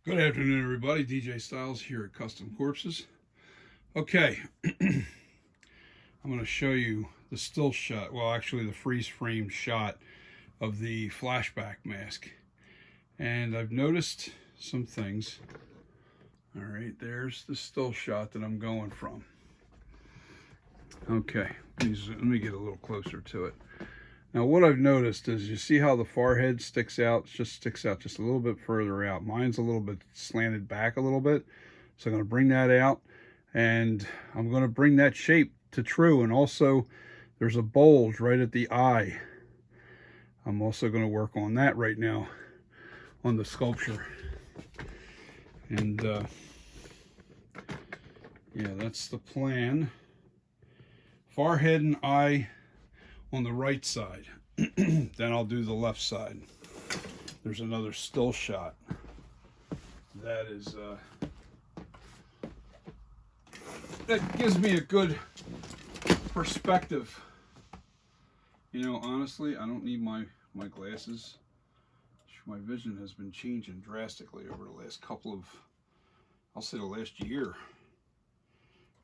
Good afternoon, everybody. DJ Styles here at Custom Corpses. Okay, I'm going to show you the still shot, well, actually the freeze frame shot of the flashback mask. And I've noticed some things. All right, there's the still shot that I'm going from. Okay, let me get a little closer to it. Now what I've noticed is, you see how the forehead sticks out? It just sticks out just a little bit further out. Mine's a little bit slanted back a little bit. So I'm going to bring that out, and I'm going to bring that shape to true. And also there's a bulge right at the eye. I'm also going to work on that right now on the sculpture. And yeah, that's the plan. Forehead and eye on the right side. Then I'll do the left side. There's another still shot that is that gives me a good perspective. You know, honestly, I don't need my glasses. My vision has been changing drastically over the last couple of, I'll say the last year.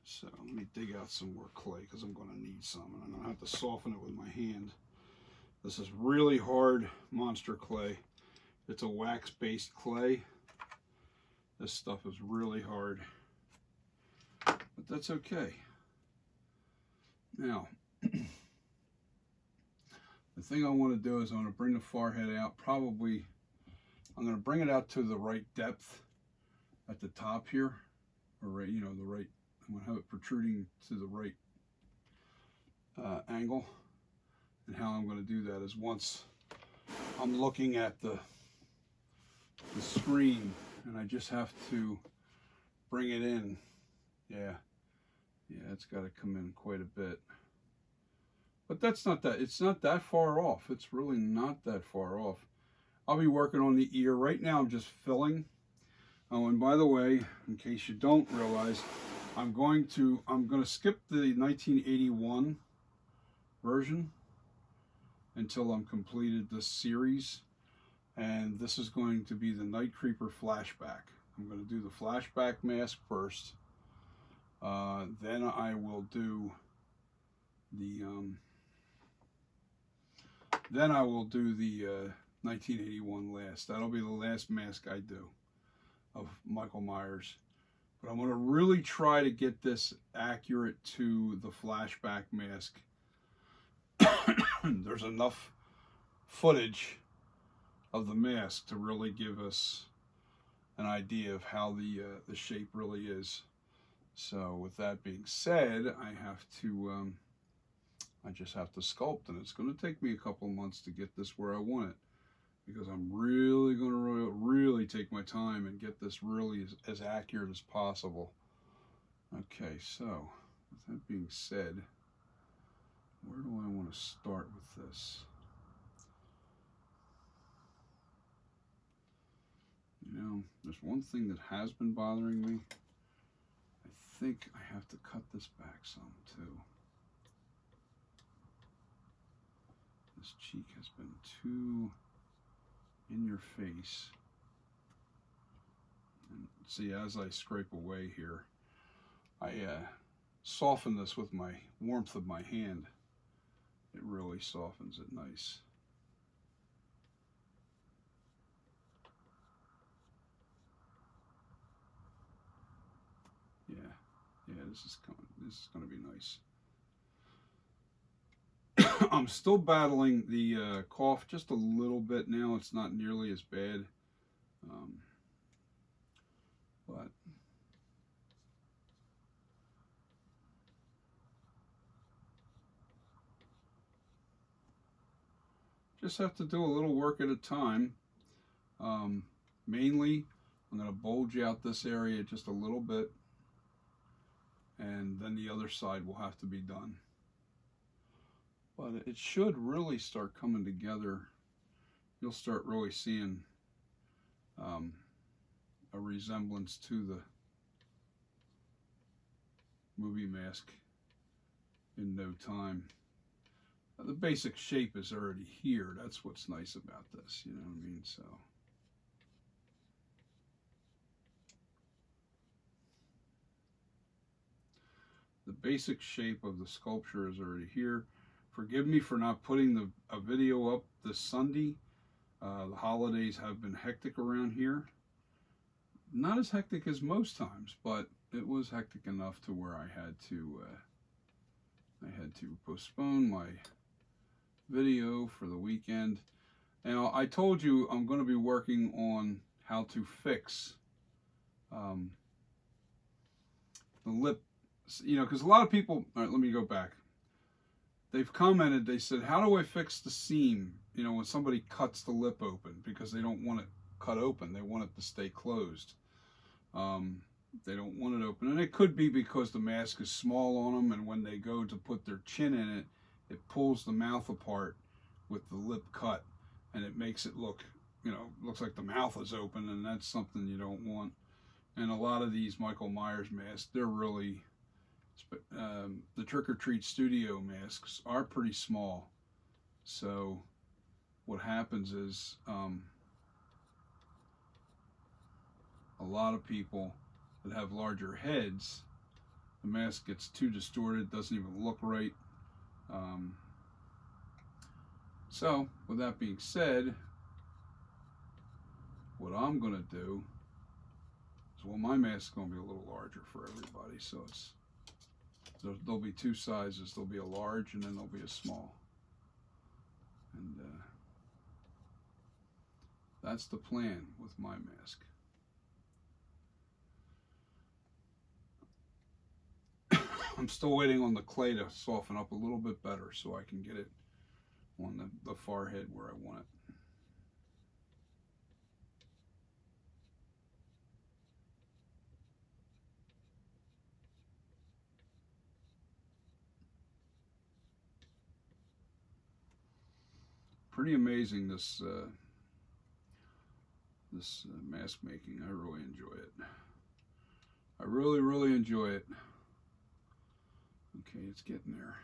So let me dig out some more clay, because I'm going to need some, and I'm going to have to soften it with my hand. This is really hard monster clay. It's a wax-based clay. This stuff is really hard, but that's okay. Now, the thing I want to do is I want to bring the forehead out. Probably, I'm going to bring it out to the right depth at the top here, or right, you know, the right. I'm going to have it protruding to the right angle. And how I'm going to do that is, once I'm looking at the screen, and I just have to bring it in. Yeah, it's got to come in quite a bit. But that's not that, it's not that far off. It's really not that far off. I'll be working on the ear. Right now I'm just filling. Oh, and by the way, in case you don't realize, I'm going to skip the 1981 version until I'm completed this series, and this is going to be the NightCreeper Flashback. I'm going to do the flashback mask first, then I will do the 1981 last. That'll be the last mask I do of Michael Myers. But I'm going to really try to get this accurate to the flashback mask. There's enough footage of the mask to really give us an idea of how the shape really is. So with that being said, I just have to sculpt, and it's going to take me a couple of months to get this where I want it, because I'm really going to really take my time and get this really as accurate as possible. Okay, so with that being said, where do I want to start with this? You know, there's one thing that has been bothering me. I think I have to cut this back some too. This cheek has been too in your face. And see, as I scrape away here, I soften this with my warmth of my hand. It really softens it nice. Yeah, this is going to be nice. I'm still battling the cough just a little bit now. It's not nearly as bad, but just have to do a little work at a time. Mainly, I'm going to bulge out this area just a little bit, and then the other side will have to be done. But it should really start coming together. You'll start really seeing a resemblance to the movie mask in no time. The basic shape is already here. That's what's nice about this, you know what I mean? So basic shape of the sculpture is already here. Forgive me for not putting a video up this Sunday. The holidays have been hectic around here. Not as hectic as most times, but it was hectic enough to where I had to postpone my video for the weekend. Now, I told you I'm going to be working on how to fix the lip, you know, because a lot of people, all right, let me go back. They've commented, they said, how do I fix the seam, you know, when somebody cuts the lip open, because they don't want it cut open, they want it to stay closed. They don't want it open, and it could be because the mask is small on them, and when they go to put their chin in it, it pulls the mouth apart with the lip cut, and it makes it look, you know, looks like the mouth is open, and that's something you don't want. And a lot of these Michael Myers masks, they're really, the Trick or Treat Studio masks are pretty small. So what happens is a lot of people that have larger heads, the mask gets too distorted, doesn't even look right. So with that being said, what I'm going to do is, well, my mask is going to be a little larger for everybody, so there'll be two sizes. There'll be a large and then there'll be a small. And that's the plan with my mask. I'm still waiting on the clay to soften up a little bit better so I can get it on the forehead where I want it. Pretty amazing, this mask making. I really enjoy it. I really enjoy it. Okay, it's getting there.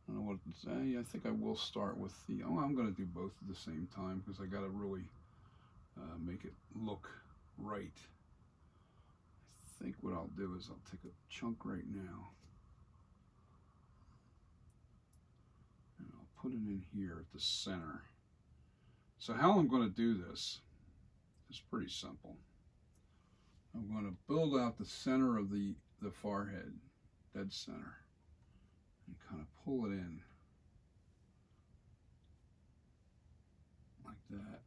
I don't know what to say. I think I will start with the, oh, I'm going to do both at the same time because I got to really make it look right. I think what I'll do is I'll take a chunk right now and I'll put it in here at the center. So how I'm going to do this is pretty simple. I'm going to build out the center of the forehead, dead center, and kind of pull it in like that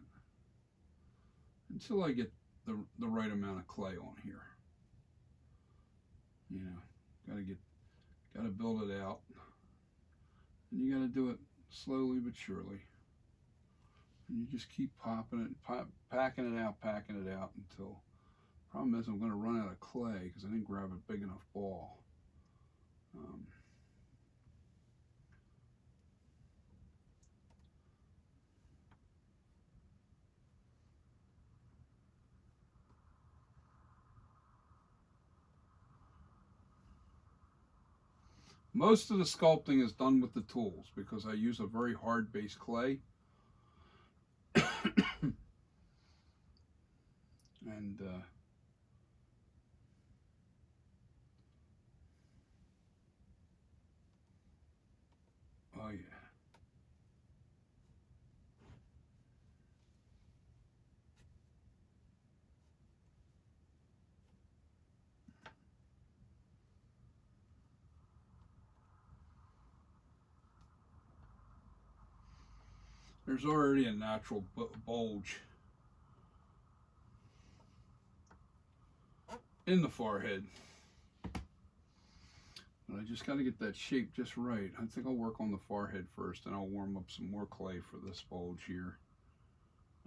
until I get the right amount of clay on here. You know, gotta build it out, and you gotta do it slowly but surely. And you just keep popping it, packing it out until. Problem is, I'm going to run out of clay because I didn't grab a big enough ball. Most of the sculpting is done with the tools because I use a very hard base clay. And oh yeah. There's already a natural bulge in the forehead. But I just got to get that shape just right. I think I'll work on the forehead first, and I'll warm up some more clay for this bulge here.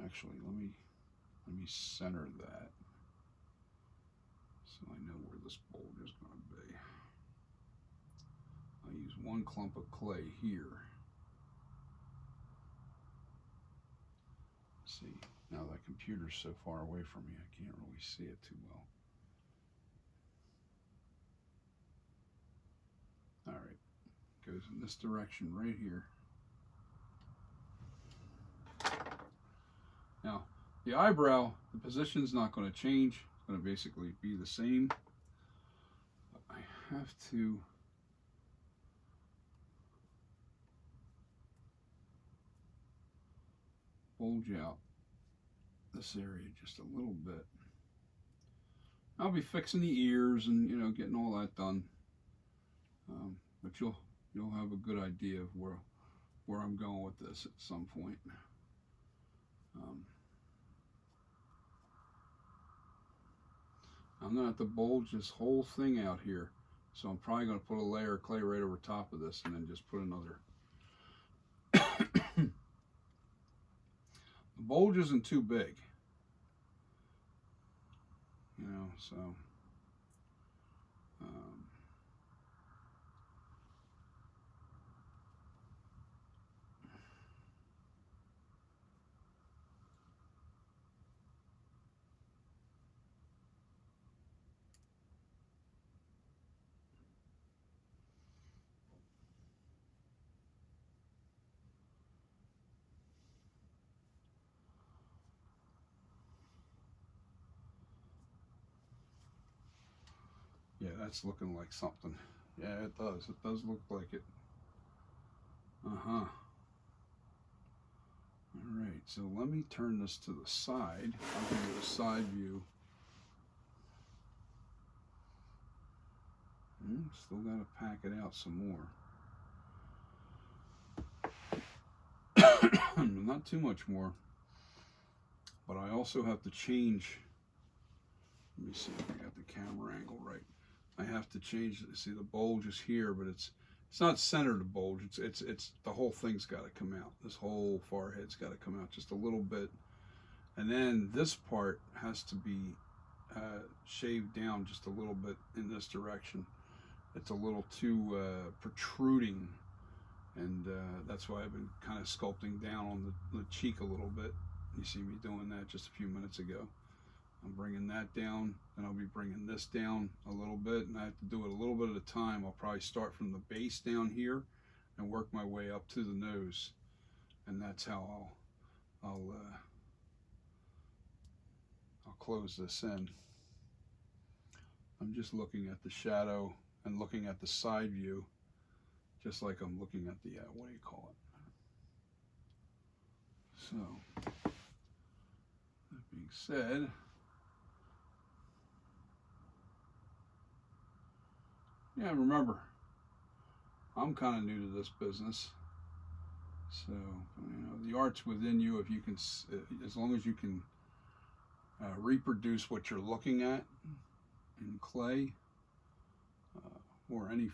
Actually, let me center that so I know where this bulge is going to be. I'll use one clump of clay here. See, now that computer's so far away from me, I can't really see it too well. All right, goes in this direction right here. Now, the eyebrow, the position's not going to change. It's going to basically be the same. have to bulge out this area just a little bit. I'll be fixing the ears and, you know, getting all that done. But you'll have a good idea of where I'm going with this at some point. I'm gonna have to bulge this whole thing out here, so I'm probably gonna put a layer of clay right over top of this, and then just put another. The bulge isn't too big, you know, so yeah, that's looking like something. Yeah, it does. It does look like it. Uh-huh. All right, so let me turn this to the side. I'll give you a side view. Still got to pack it out some more. Not too much more. But I also have to change. Let me see if I got the camera angle right. I have to change. See, the bulge is here, but it's not centered to bulge. It's the whole thing's got to come out. This whole forehead's got to come out just a little bit, and then this part has to be shaved down just a little bit in this direction. It's a little too protruding, and that's why I've been kind of sculpting down on the cheek a little bit. You see me doing that just a few minutes ago. I'm bringing that down, and I'll be bringing this down a little bit, and I have to do it a little bit at a time. I'll probably start from the base down here and work my way up to the nose, and that's how I'll close this in. I'm just looking at the shadow and looking at the side view, just like I'm looking at the what do you call it? So that being said, yeah, remember, I'm kind of new to this business, so you know the art's within you. If you can, as long as you can reproduce what you're looking at in clay, or any,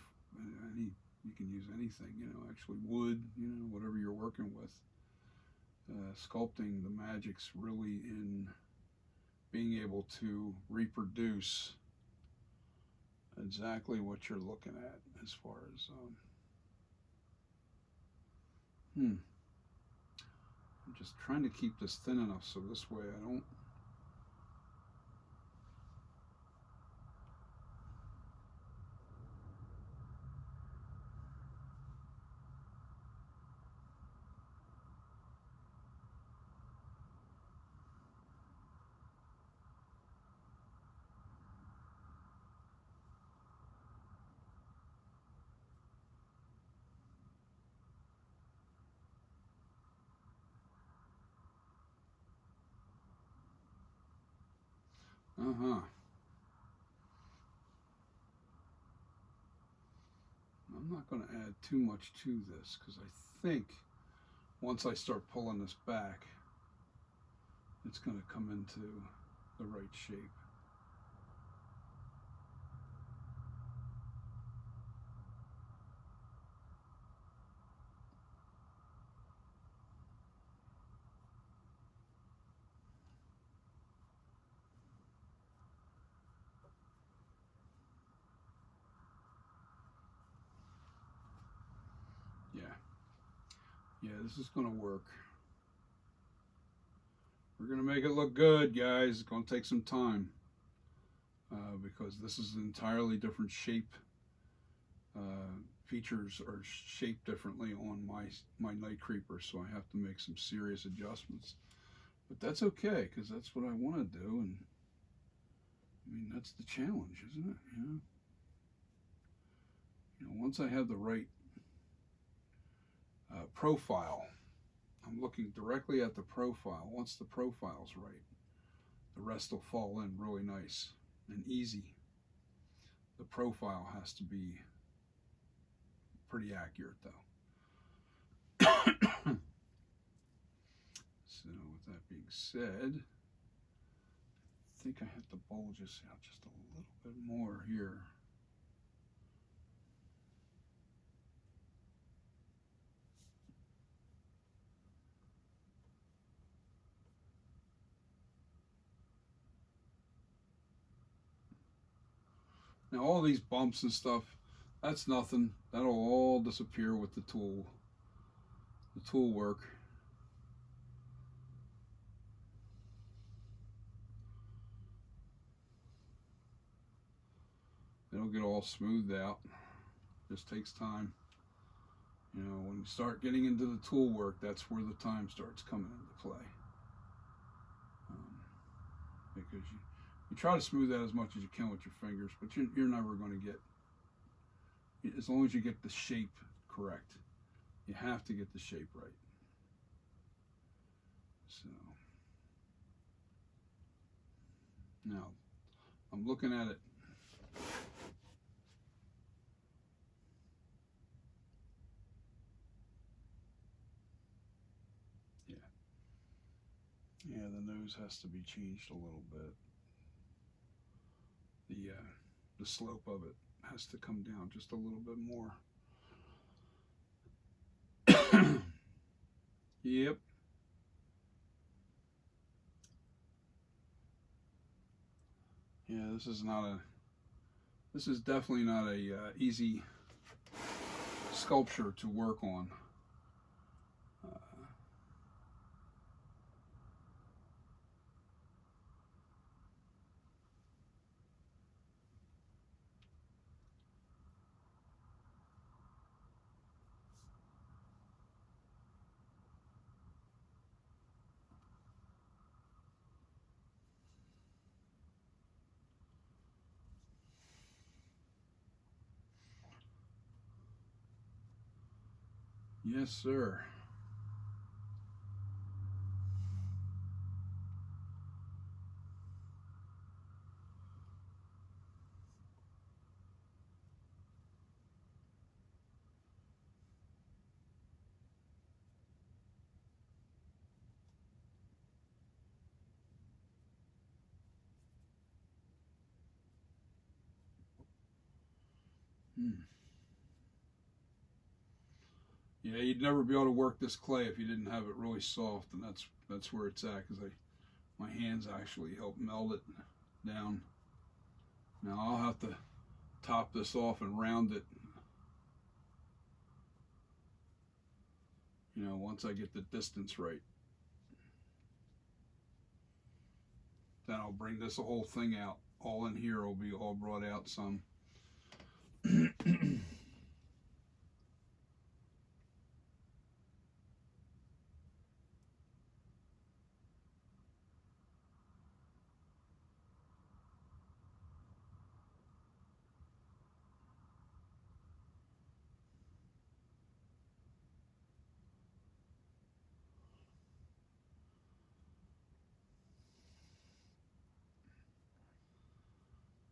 you can use anything. You know, actually wood. You know, whatever you're working with. Sculpting, the magic's really in being able to reproduce exactly what you're looking at as far as I'm just trying to keep this thin enough so this way I don't I'm not going to add too much to this because I think once I start pulling this back, it's going to come into the right shape. Yeah, this is going to work. We're going to make it look good, guys. It's going to take some time because this is an entirely different shape. Features are shaped differently on my NightCreeper, so I have to make some serious adjustments. But that's okay, because that's what I want to do, and I mean, that's the challenge, isn't it? You know? You know, once I have the right profile, I'm looking directly at the profile. Once the profile's right, the rest will fall in really nice and easy. The profile has to be pretty accurate though. So with that being said, I think I have to bulge this out just a little bit more here. Now all these bumps and stuff, that's nothing. That'll all disappear with the tool work. It'll get all smoothed out. Just takes time. You know, when you start getting into the tool work, that's where the time starts coming into play. Because you try to smooth out as much as you can with your fingers, but you're never going to get, as long as you get the shape correct. You have to get the shape right. So now I'm looking at it. Yeah, the nose has to be changed a little bit. The slope of it has to come down just a little bit more. Yep. Yeah, this is definitely not a easy sculpture to work on. Yes, sir. Yeah, you'd never be able to work this clay if you didn't have it really soft, and that's where it's at, because my hands actually help meld it down. Now I'll have to top this off and round it, you know, once I get the distance right. Then I'll bring this whole thing out. All in here will be all brought out some.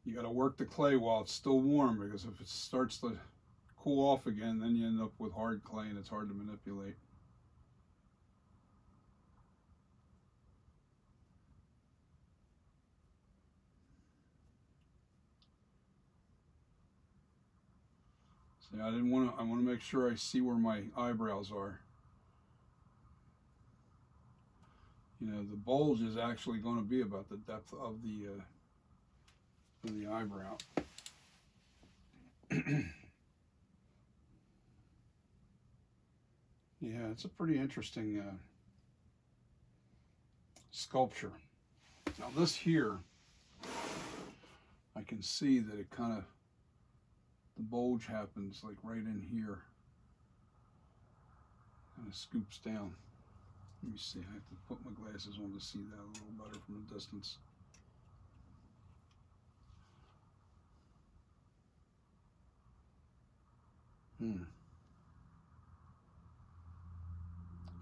You got to work the clay while it's still warm, because if it starts to cool off again, then you end up with hard clay and it's hard to manipulate. See, I want to make sure I see where my eyebrows are. You know, the bulge is actually going to be about the depth of the eyebrow. Yeah, it's a pretty interesting sculpture. Now this here, I can see that it kind of, the bulge happens like right in here. Kind of scoops down. Let me see, I have to put my glasses on to see that a little better from a distance.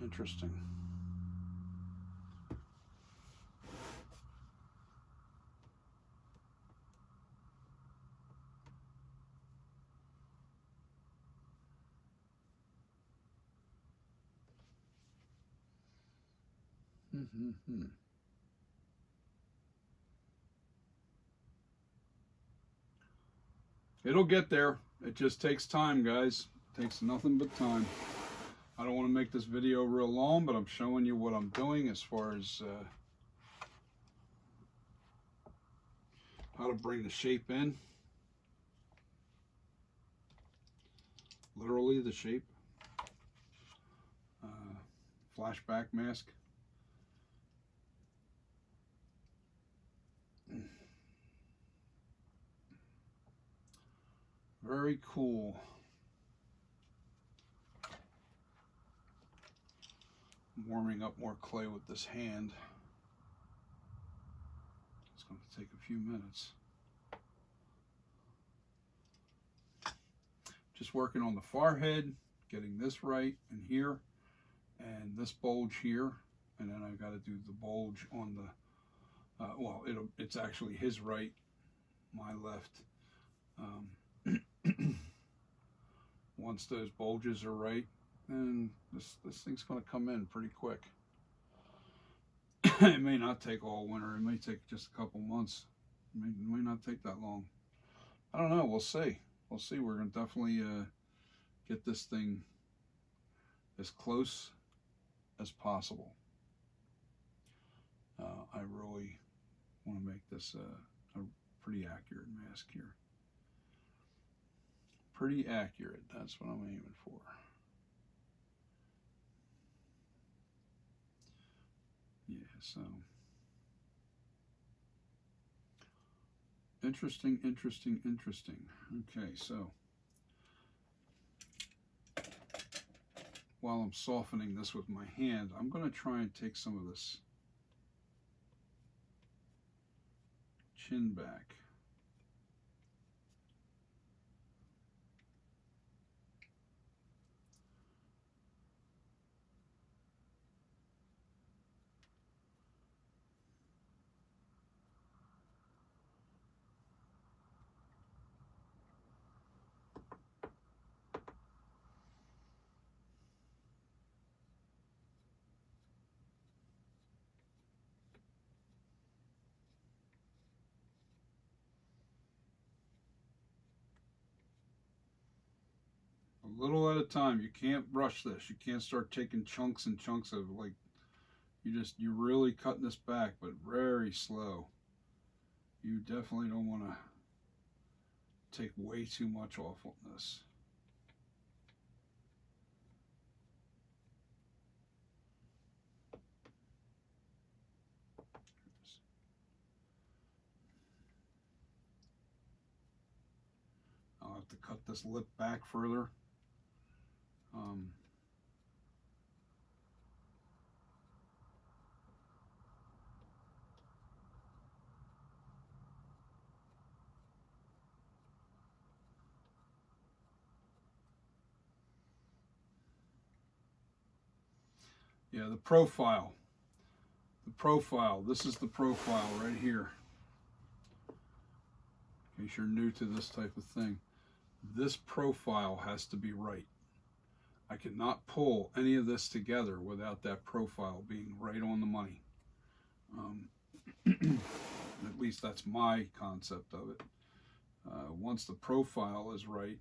Interesting. It'll get there. It just takes time, guys. It takes nothing but time. I don't want to make this video real long, but I'm showing you what I'm doing as far as how to bring the shape in. Literally the shape. Flashback mask. Very cool. I'm warming up more clay with this hand. It's going to take a few minutes. Just working on the forehead, getting this right in here, and this bulge here, and then I've got to do the bulge on the, well, it's actually his right, my left. Once those bulges are right, and this thing's going to come in pretty quick. It may not take all winter. It may take just a couple months. It may not take that long. I don't know. We'll see. We'll see. We're going to definitely get this thing as close as possible. I really want to make this a pretty accurate mask here. Pretty accurate. That's what I'm aiming for. Yeah, so interesting. Okay, so while I'm softening this with my hand, I'm going to try and take some of this chin back. A little at a time. You can't rush this. You can't start taking chunks and chunks of, like, you're really cutting this back, but very slow. You definitely don't want to take way too much off on this. I'll have to cut this lip back further. Yeah, the profile. The profile. This is the profile right here. In case you're new to this type of thing. This profile has to be right. I cannot pull any of this together without that profile being right on the money. At least that's my concept of it. Once the profile is right,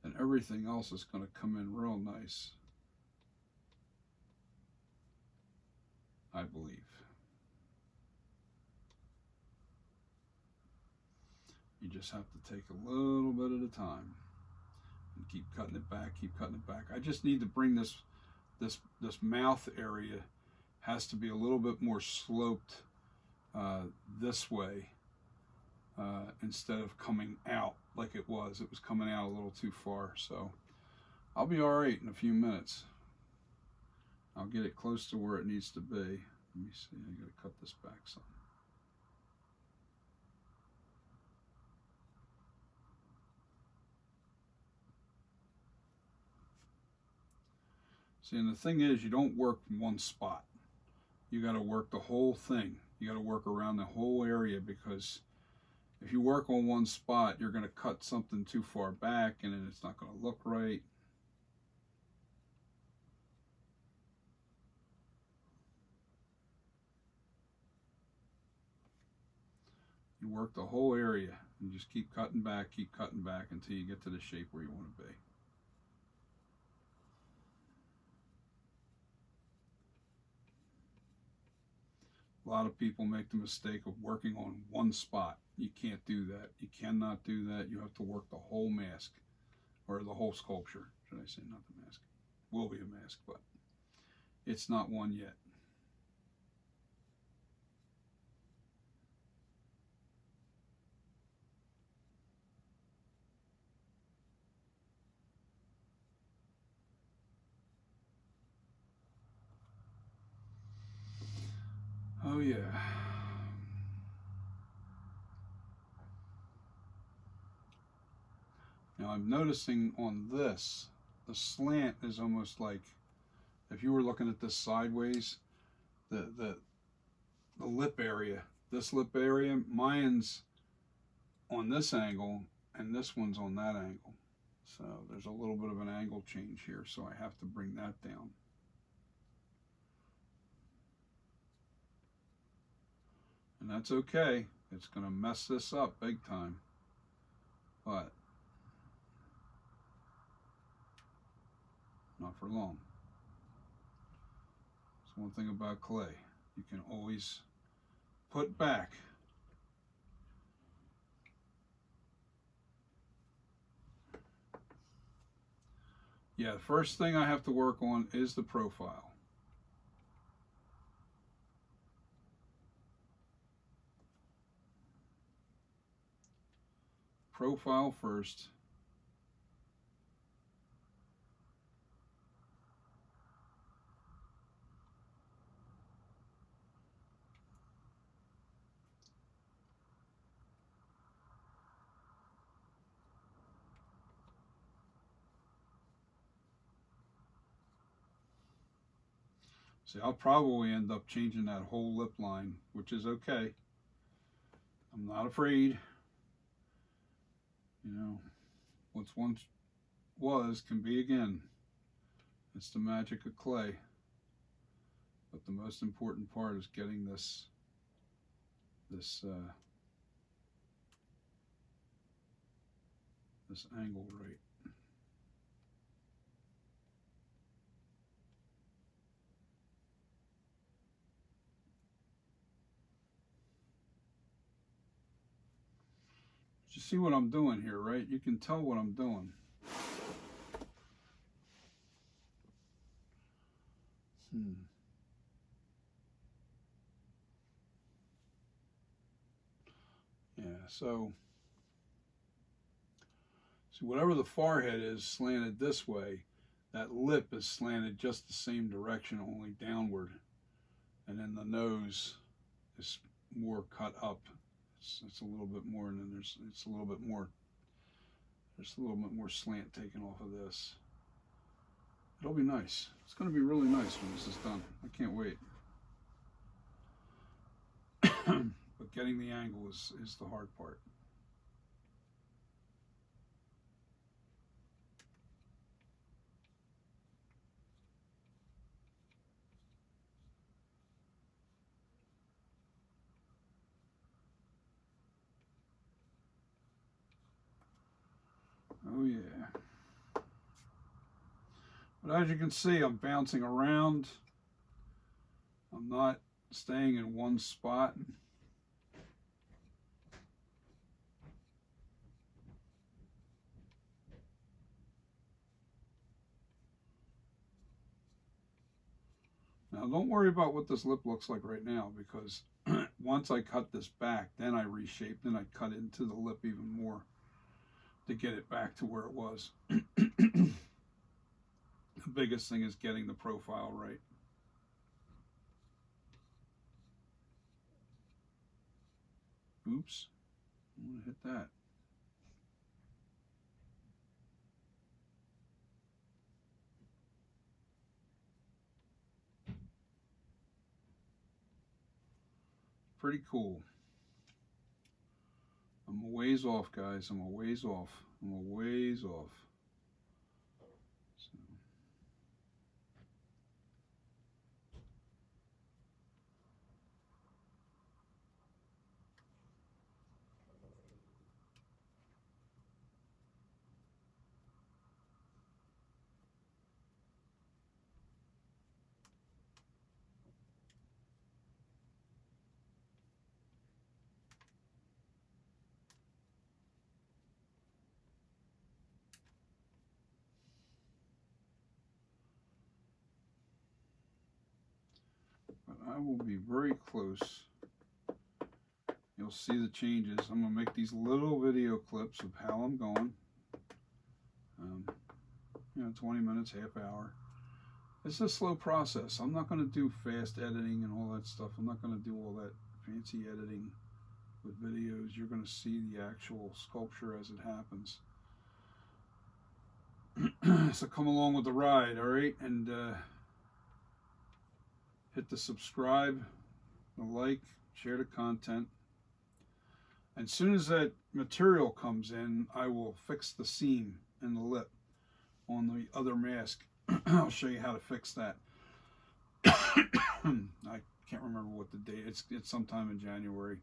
then everything else is going to come in real nice, I believe. You just have to take a little bit at a time and keep cutting it back, keep cutting it back. I just need to bring this mouth area has to be a little bit more sloped this way instead of coming out like it was. It was coming out a little too far. So I'll be all right in a few minutes. I'll get it close to where it needs to be. Let me see, I gotta cut this back some. See, and the thing is, you don't work from one spot. You got to work the whole thing. You got to work around the whole area, because if you work on one spot, you're going to cut something too far back and then it's not going to look right. You work the whole area and just keep cutting back until you get to the shape where you want to be. A lot of people make the mistake of working on one spot. You can't do that. You cannot do that. You have to work the whole mask, or the whole sculpture, should I say, not the mask. Will be a mask, but it's not one yet. Oh yeah. Now I'm noticing on this, the slant is almost like, if you were looking at this sideways, the lip area, this lip area, mine's on this angle and this one's on that angle. So there's a little bit of an angle change here, so I have to bring that down. And that's okay. It's going to mess this up big time. But not for long. That's one thing about clay. You can always put back. Yeah, the first thing I have to work on is the profile. Profile first. See, I'll probably end up changing that whole lip line, which is okay. I'm not afraid. You know, what's once was can be again. It's the magic of clay. But the most important part is getting this angle right. You see what I'm doing here, right? You can tell what I'm doing. Yeah, so see, whatever the forehead is slanted this way, that lip is slanted just the same direction, only downward. And then the nose is more cut up. It's a little bit more, and then there's a little bit more slant taken off of this. It'll be nice. It's going to be really nice when this is done. I can't wait. But getting the angle is the hard part. Oh yeah. But as you can see, I'm bouncing around. I'm not staying in one spot. Now don't worry about what this lip looks like right now, because once I cut this back, then I reshaped and I cut into the lip even more to get it back to where it was. The biggest thing is getting the profile right. Oops, I'm gonna hit that. pretty cool. I'm a ways off, guys. I'm a ways off. I'm a ways off. So. But I will be very close. You'll see the changes. I'm going to make these little video clips of how I'm going. You know, 20 minutes, half hour. It's a slow process. I'm not going to do fast editing and all that stuff. I'm not going to do all that fancy editing with videos. You're going to see the actual sculpture as it happens. So come along with the ride, all right? And hit the subscribe, the like, share the content. And as soon as that material comes in, I will fix the seam and the lip on the other mask. I'll show you how to fix that. I can't remember what the date. It's sometime in January.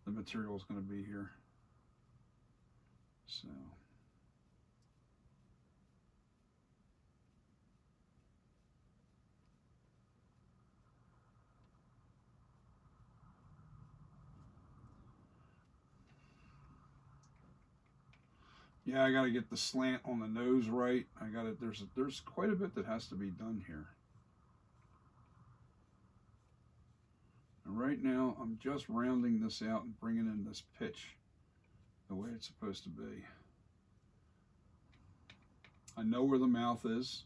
The material is going to be here. So. Yeah, I got to get the slant on the nose right. There's quite a bit that has to be done here. And right now, I'm just rounding this out and bringing in this pitch the way it's supposed to be. I know where the mouth is.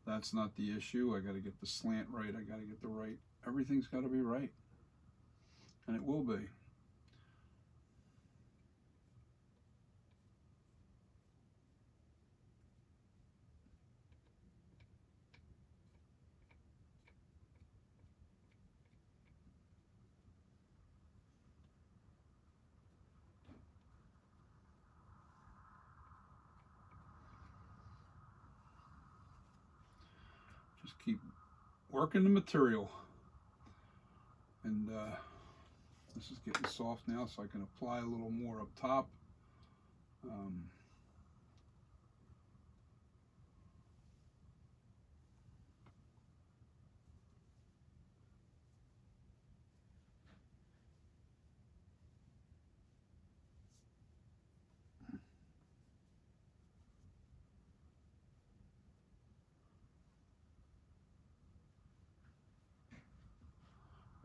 That's not the issue. I got to get the slant right. I got to get the right. Everything's got to be right. And it will be. Just keep working the material. And this is getting soft now, so I can apply a little more up top.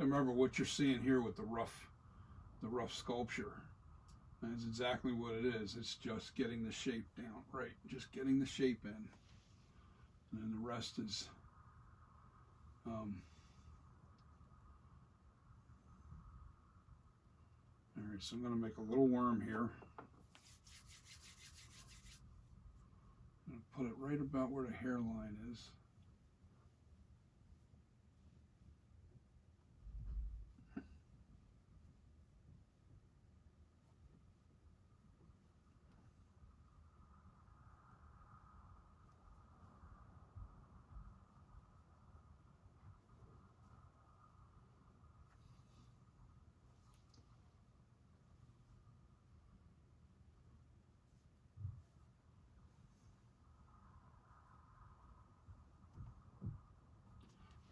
Remember what you're seeing here with the rough sculpture. That's exactly what it is. It's just getting the shape down right, just getting the shape in, and then the rest is all right. So I'm going to make a little worm here. I'm going to put it right about where the hairline is.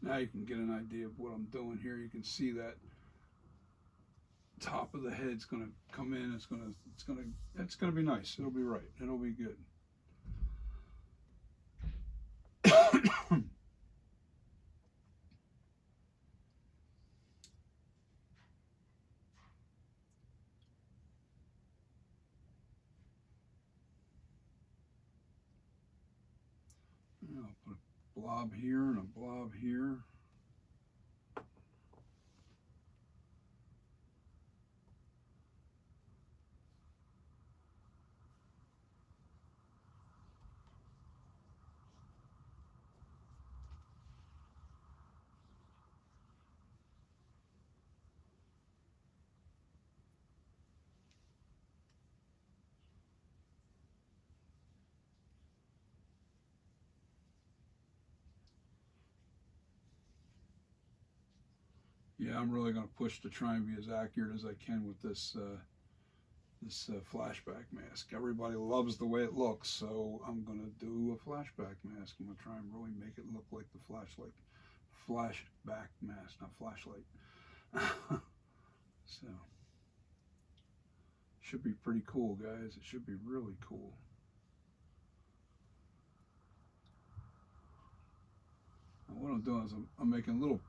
Now you can get an idea of what I'm doing here. You can see that top of the head's going to come in. It's going to be nice. It'll be right. It'll be good. I'll put a blob here and a blob here. Yeah, I'm really going to push to try and be as accurate as I can with this flashback mask. Everybody loves the way it looks, so I'm going to do a flashback mask. I'm going to try and really make it look like the flashback mask, not flashlight. So, should be pretty cool, guys. It should be really cool. And what I'm doing is I'm making little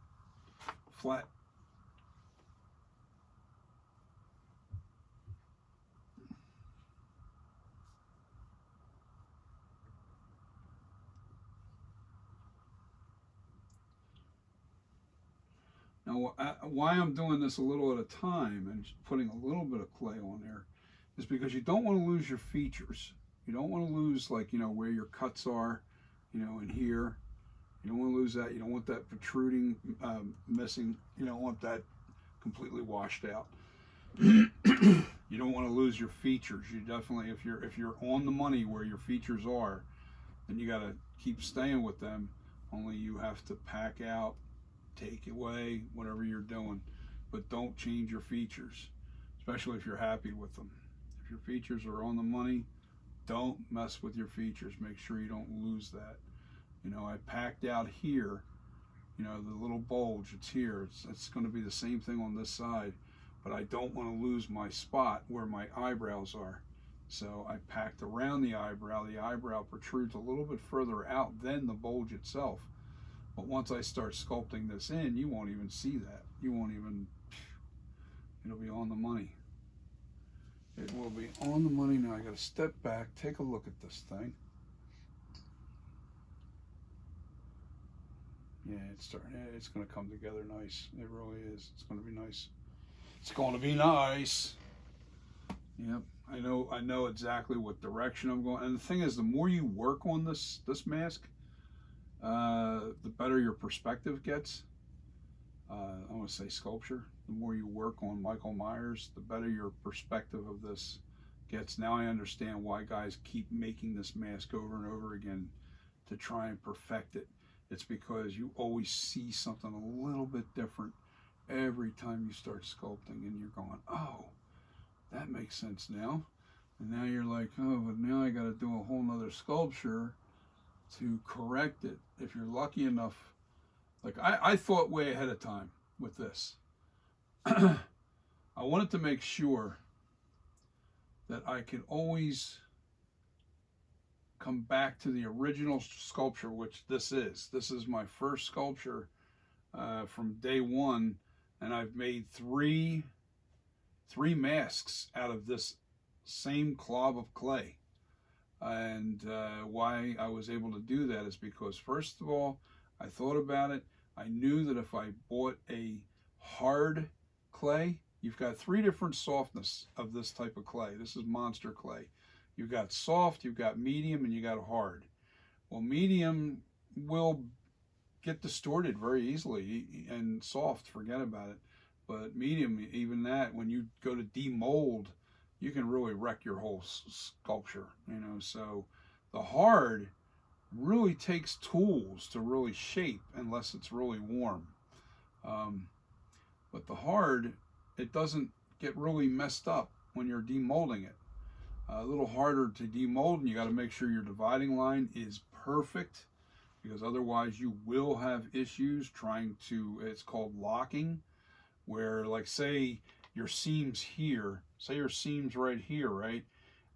flat Now, why I'm doing this a little at a time and putting a little bit of clay on there is because you don't want to lose your features. You don't want to lose, like, you know, where your cuts are, you know, in here. You don't want to lose that. You don't want that protruding, missing. You don't want that completely washed out. You don't want to lose your features. You definitely, if you're on the money where your features are, then you got to keep staying with them. Only you have to pack out, take away, whatever you're doing, but don't change your features, especially if you're happy with them. If your features are on the money, don't mess with your features. Make sure you don't lose that. You know, I packed out here, you know, the little bulge, it's here. It's going to be the same thing on this side, but I don't want to lose my spot where my eyebrows are. So I packed around the eyebrow. The eyebrow protrudes a little bit further out than the bulge itself. But once I start sculpting this in, you won't even see that. You won't even, it'll be on the money. It will be on the money. Now I got to step back, take a look at this thing. Yeah, it's going to come together nice. It really is. It's going to be nice. It's going to be nice. Yep. I know exactly what direction I'm going. And the thing is, the more you work on this mask, the better your perspective gets. I want to say sculpture. The more you work on Michael Myers, the better your perspective of this gets. Now I understand why guys keep making this mask over and over again to try and perfect it. It's because you always see something a little bit different every time you start sculpting, and you're going, oh, that makes sense now. And now you're like, oh, but now I got to do a whole nother sculpture to correct it. If you're lucky enough, like I thought way ahead of time with this. I wanted to make sure that I could always come back to the original sculpture, which this is. This is my first sculpture from day one, and I've made three masks out of this same clob of clay. And why I was able to do that is because, first of all, I thought about it. I knew that if I bought a hard clay, you've got three different softness of this type of clay. This is monster clay. You've got soft, you've got medium, and you got hard. Well, medium will get distorted very easily, and soft, forget about it. But medium, even that, when you go to demold, you can really wreck your whole sculpture, you know. So the hard really takes tools to really shape, unless it's really warm. But the hard, it doesn't get really messed up when you're demolding it. A little harder to demold, and you got to make sure your dividing line is perfect, because otherwise you will have issues trying to, it's called locking, where, like, say your seams here, say your seams right here, right,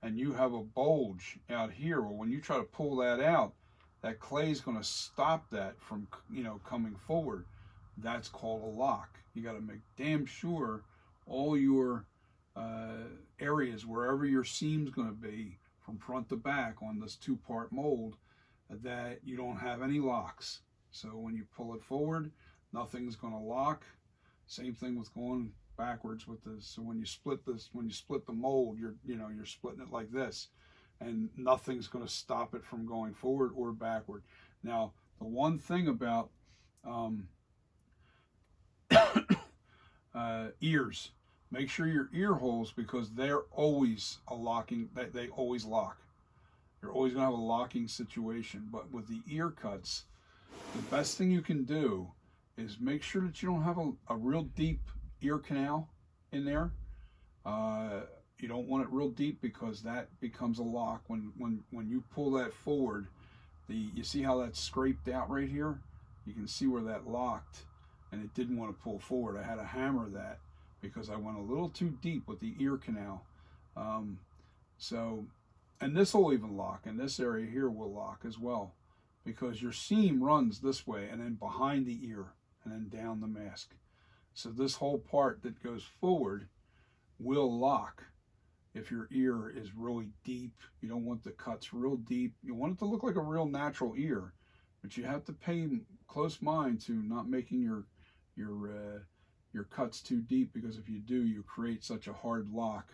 and you have a bulge out here. Well, when you try to pull that out, that clay is going to stop that from, you know, coming forward. That's called a lock. You got to make damn sure all your areas, wherever your seam's going to be from front to back on this two-part mold, that you don't have any locks. So when you pull it forward, nothing's going to lock. Same thing with going backwards with this. So when you split this, when you split the mold, you're splitting it like this, and nothing's going to stop it from going forward or backward. Now, the one thing about ears, make sure your ear holes, because they're always a locking, they always lock. You're always going to have a locking situation. But with the ear cuts, the best thing you can do is make sure that you don't have a real deep ear canal in there. You don't want it real deep because that becomes a lock. When you pull that forward, you see how that's scraped out right here? You can see where that locked, and it didn't want to pull forward. I had to hammer that because I went a little too deep with the ear canal. And this will even lock, and this area here will lock as well, because your seam runs this way and then behind the ear and then down the mask. So this whole part that goes forward will lock if your ear is really deep. You don't want the cuts real deep. You want it to look like a real natural ear, but you have to pay close mind to not making your cuts too deep, because if you do, you create such a hard lock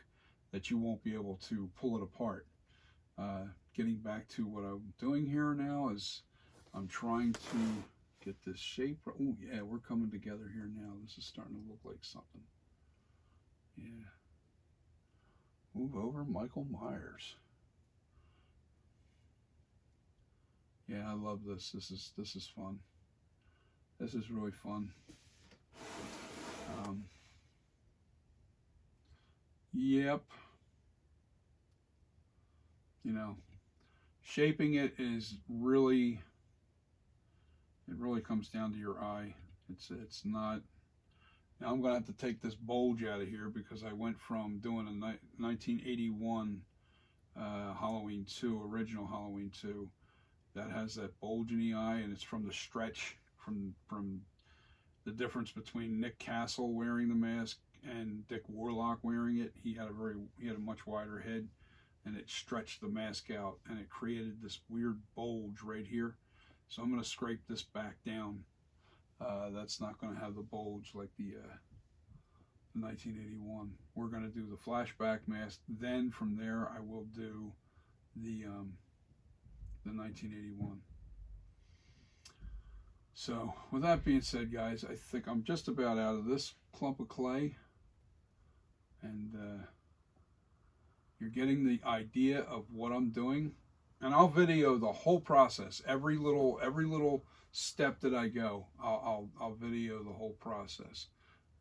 that you won't be able to pull it apart. Getting back to what I'm doing here now is I'm trying to get this shape. Oh yeah, we're coming together here now. This is starting to look like something. Yeah. Move over, Michael Myers. Yeah, I love this. This is fun. This is really fun. Yep. You know, shaping it is really, it really comes down to your eye. It's not. Now I'm going to have to take this bulge out of here because I went from doing a 1981 Halloween 2, original Halloween 2, that has that bulge in the eye, and it's from the stretch, from the difference between Nick Castle wearing the mask and Dick Warlock wearing it. He had a much wider head, and it stretched the mask out, and it created this weird bulge right here. So I'm going to scrape this back down. That's not going to have the bulge like the 1981. We're going to do the flashback mask. Then from there, I will do the 1981. So with that being said, guys, I think I'm just about out of this clump of clay, and you're getting the idea of what I'm doing. And I'll video the whole process, every little step that I go. I'll video the whole process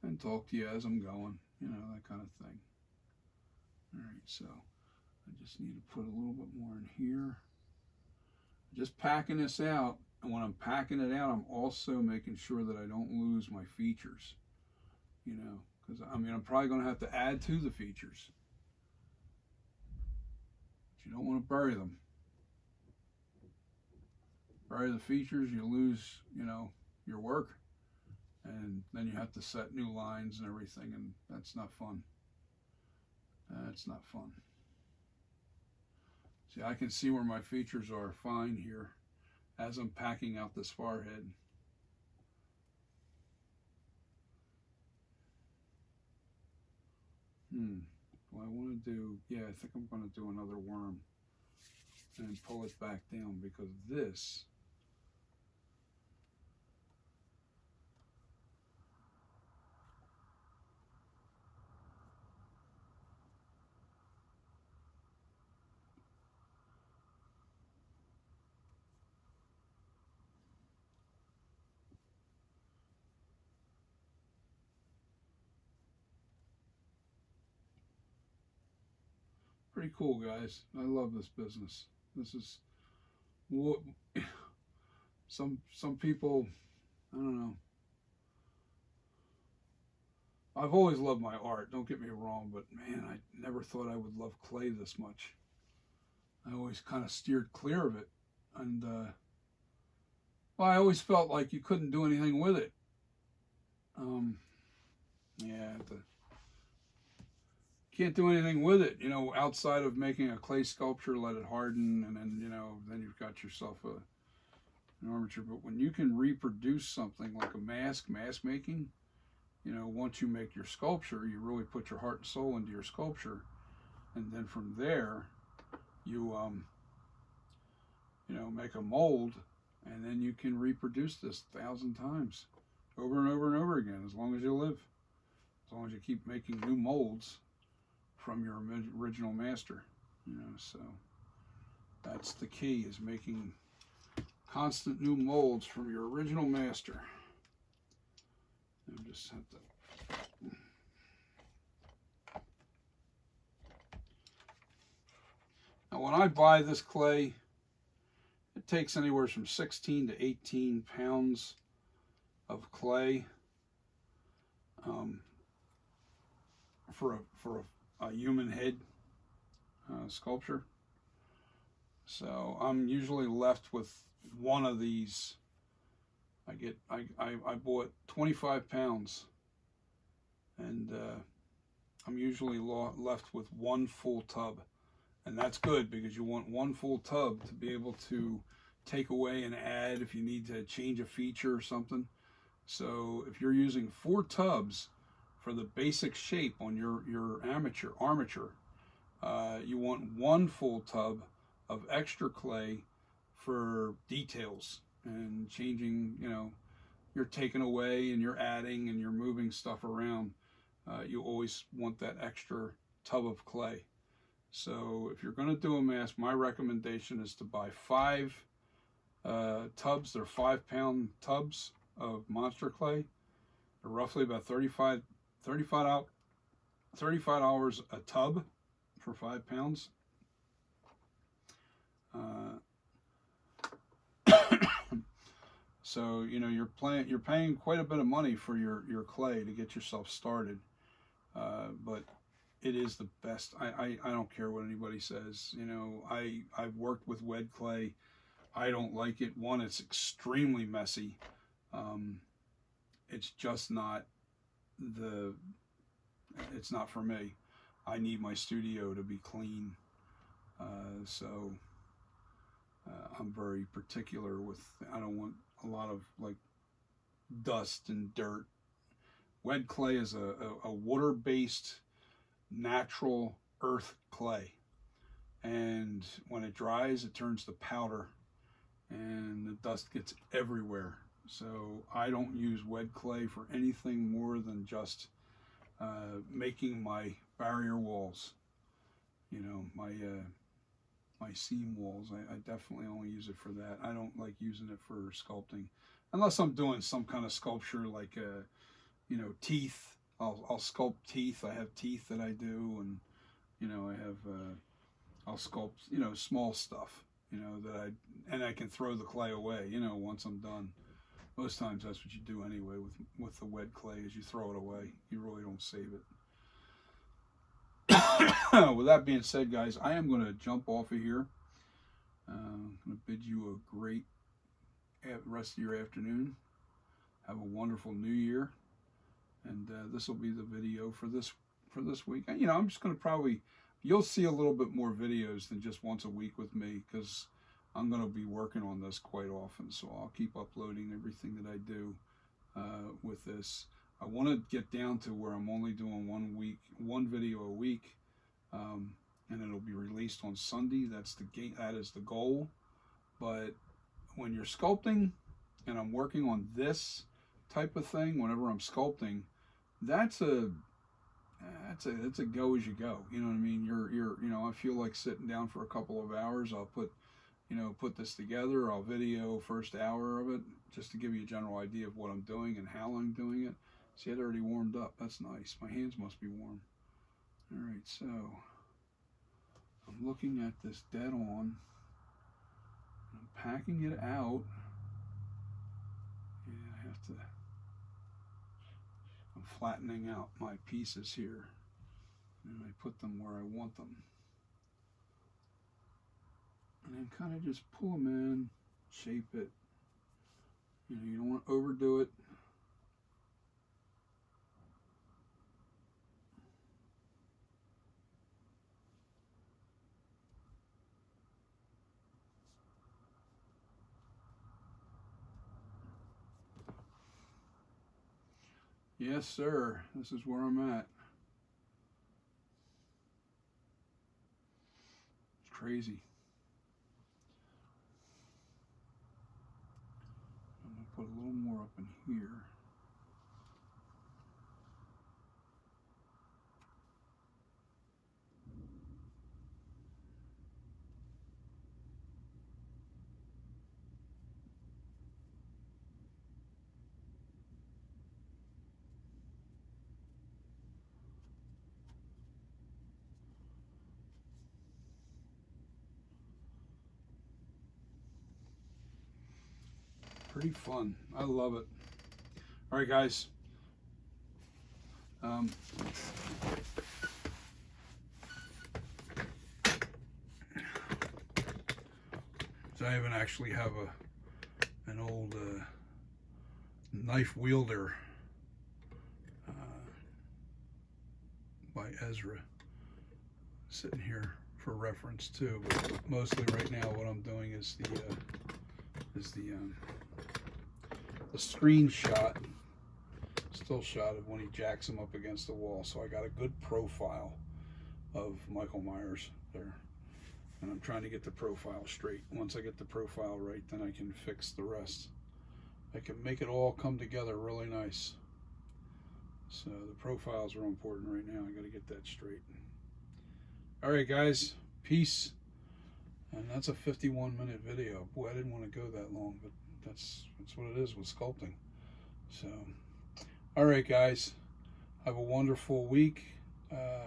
and talk to you as I'm going, you know, that kind of thing. All right, so I just need to put a little bit more in here. Just packing this out, and when I'm packing it out, I'm also making sure that I don't lose my features, you know, because I mean, I'm probably going to have to add to the features, but you don't want to bury them. Bury the features, you lose, you know, your work, and then you have to set new lines and everything, and that's not fun. That's not fun. See, I can see where my features are fine here as I'm packing out this forehead. What I want to do, yeah, I think I'm going to do another worm and pull it back down, because this pretty cool, guys. I love this business. This is what some people, I don't know. I've always loved my art, don't get me wrong, but man, I never thought I would love clay this much. I always kind of steered clear of it, and well, I always felt like you couldn't do anything with it. Yeah, can't do anything with it, you know, outside of making a clay sculpture, let it harden, and then, you know, then you've got yourself an armature. But when you can reproduce something like a mask making, you know, once you make your sculpture, you really put your heart and soul into your sculpture, and then from there, you know, make a mold, and then you can reproduce this 1,000 times, over and over and over again, as long as you live, as long as you keep making new molds from your original master, you know. So that's the key, is making constant new molds from your original master. I just have to. Now, when I buy this clay, it takes anywhere from 16 to 18 pounds of clay for a human head sculpture. So I'm usually left with one of these. I bought 25 pounds, and I'm usually left with one full tub. And that's good, because you want one full tub to be able to take away and add if you need to change a feature or something. So if you're using 4 tubs for the basic shape on your armature, you want one full tub of extra clay for details and changing, you know, you're taking away and you're adding and you're moving stuff around. You always want that extra tub of clay. So if you're going to do a mask, my recommendation is to buy 5 tubs. They're 5-pound tubs of monster clay. They're roughly about $35 a tub for 5 pounds. So you know you're paying quite a bit of money for your clay to get yourself started, but it is the best. I don't care what anybody says. You know, I've worked with wet clay. I don't like it. One, it's extremely messy. It's just not it's not for me. I need my studio to be clean. So I'm very particular with, I don't want a lot of like dust and dirt. Wet clay is a water-based natural earth clay, and when it dries it turns to powder and the dust gets everywhere. So I don't use wet clay for anything more than just making my barrier walls, you know, my seam walls. I definitely only use it for that. I don't like using it for sculpting unless I'm doing some kind of sculpture like you know, teeth. I'll sculpt teeth. I have teeth that I do, and you know, I have I'll sculpt, you know, small stuff, you know, that I can throw the clay away, you know, once I'm done. Most times that's what you do anyway with the wet clay, is you throw it away. You really don't save it. With that being said, guys, I am going to jump off of here. I'm going to bid you a great rest of your afternoon. Have a wonderful new year. And this will be the video for this week. And, you know, I'm just going to probably, you'll see a little bit more videos than just once a week with me, because I'm going to be working on this quite often. So I'll keep uploading everything that I do with this. I want to get down to where I'm only doing one video a week, and it'll be released on Sunday. That is the goal. But when you're sculpting, and I'm working on this type of thing, whenever I'm sculpting, that's a go as you go. You know what I mean? You know, I feel like sitting down for a couple of hours. I'll put this together. I'll video first hour of it just to give you a general idea of what I'm doing and how I'm doing it. See, it already warmed up. That's nice. My hands must be warm. All right, so I'm looking at this dead on. I'm packing it out. Yeah, I have to. I'm flattening out my pieces here, and I put them where I want them. And then kind of just pull them in, shape it. You know, you don't want to overdo it. Yes, sir. This is where I'm at. It's crazy. I'm going to put a little more up in here. pretty fun. I love it. All right, guys. So I even actually have an old knife wielder by Ezra sitting here for reference too. But mostly right now, what I'm doing is the screenshot, still shot of when he jacks him up against the wall. So I got a good profile of Michael Myers there. And I'm trying to get the profile straight. Once I get the profile right, then I can fix the rest. I can make it all come together really nice. So the profiles are important right now. I got to get that straight. All right, guys. Peace. And that's a 51-minute video. Boy, I didn't want to go that long, but that's what it is with sculpting. So, all right, guys. Have a wonderful week.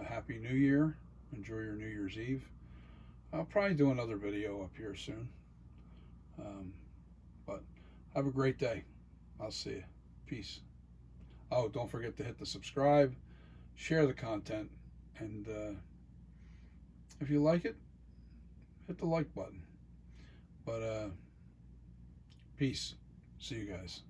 Happy New Year. Enjoy your New Year's Eve. I'll probably do another video up here soon. But have a great day. I'll see you. Peace. Oh, don't forget to hit the subscribe, share the content, and if you like it, hit the like button. But peace. See you guys.